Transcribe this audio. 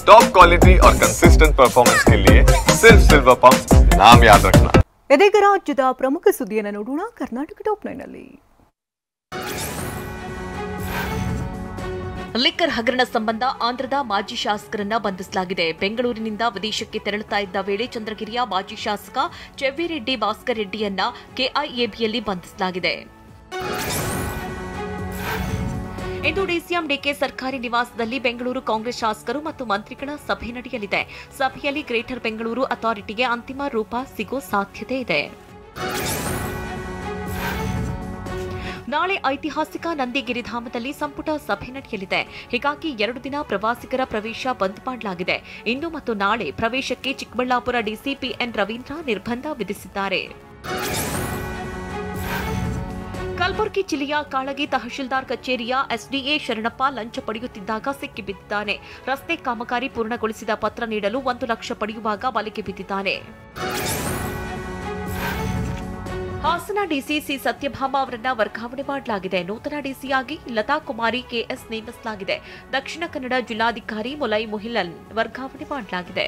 Top quality और consistent performance के लिए सिर्फ सिल्वर पंप नाम याद रखना। ಇದೀಗ ರಾಜ್ಯದ ಪ್ರಮುಖ ಸುದ್ದಿಯನ್ನು ನೋಡೋಣ ಕರ್ನಾಟಕ ಟಾಪ್ 9 ನಲ್ಲಿ. ಲಿಕ್ಕರ್ ಹಗರಣ ಸಂಬಂಧ ಆಂಧ್ರದ ಮಾಜಿ ಶಾಸಕರನ್ನ ಬಂಧಿಸಲಾಗಿದೆ. ಬೆಂಗಳೂರಿನಿಂದ ವಿದೇಶಕ್ಕೆ ತೆರಳುತ್ತಾ ಇದ್ದ ವೇಳೆ ಚಂದ್ರಗಿರಿಯ ಮಾಜಿ ಶಾಸಕ ಚೆವ್ವಿರೆಡ್ಡಿ ಭಾಸ್ಕರ್ ರೆಡ್ಡಿಯನ್ನ ಕೆಐಎಬಿಯಲ್ಲಿ ಬಂಧಿಸಲಾಗಿದೆ. ಇಂದು ಡಿಸಿಎಂ ಡಿಕೆ ಸರ್ಕಾರಿ ನಿವಾಸದಲ್ಲಿ ಬೆಂಗಳೂರು ಕಾಂಗ್ರೆಸ್ ಶಾಸಕರು ಮತ್ತು ಮಂತ್ರಿಗಳ ಸಭೆ ನಡೆಯಲಿದೆ. ಸಭೆಯಲ್ಲಿ ಗ್ರೇಟರ್ ಬೆಂಗಳೂರು ಅಥಾರಿಟಿಗೆ ಅಂತಿಮ ರೂಪ ಸಿಗೋ ಸಾಧ್ಯತೆ ಇದೆ. ನಾಳೆ ಐತಿಹಾಸಿಕ ನಂದಿಗಿರಿಧಾಮದಲ್ಲಿ ಸಂಪುಟ ಸಭೆ ನಡೆಯಲಿದೆ. ಹೀಗಾಗಿ 2 ದಿನ ಪ್ರವಾಸಿಗರ ಪ್ರವೇಶ ಬಂದ್ ಮಾಡಲಾಗಿದೆ. ಇಂದು ಮತ್ತು ನಾಳೆ ಪ್ರವೇಶಕ್ಕೆ ಚಿಕ್ಕಬಳ್ಳಾಪುರ ಡಿಸಿಪಿ ಎನ್ ರವೀಂದ್ರ ನಿರ್ಬಂಧ ವಿಧಿಸಿದ್ದಾರೆ. ಕಲಬುರಗಿ ಜಿಲ್ಲೆಯ ಕಾಳಗಿ ತಹಶೀಲ್ದಾರ್ ಕಚೇರಿಯ ಎಸ್ಡಿಎ ಶರಣಪ್ಪ ಲಂಚ ಪಡೆಯುತ್ತಿದ್ದಾಗ ಸಿಕ್ಕಿಬಿದ್ದಿದ್ದಾನೆ. ರಸ್ತೆ ಕಾಮಗಾರಿ ಪೂರ್ಣಗೊಳಿಸಿದ ಪತ್ರ ನೀಡಲು 1 ಲಕ್ಷ ಪಡೆಯುವಾಗ ಬಲೆಗೆ ಬಿದ್ದಿದ್ದಾನೆ. ಹಾಸನ ಡಿಸಿಸಿ ಸತ್ಯಭಾಮ ಅವರನ್ನ ವರ್ಗಾವಣೆ ಮಾಡಲಾಗಿದೆ. ನೂತನ ಡಿಸಿಯಾಗಿ ಲತಾ ಕುಮಾರಿ ಕೆಎಸ್ ನೇಮಿಸಲಾಗಿದೆ. ದಕ್ಷಿಣ ಕನ್ನಡ ಜಿಲ್ಲಾಧಿಕಾರಿ ಮುಲೈ ಮುಹಿಲನ್ ವರ್ಗಾವಣೆ ಮಾಡಲಾಗಿದೆ.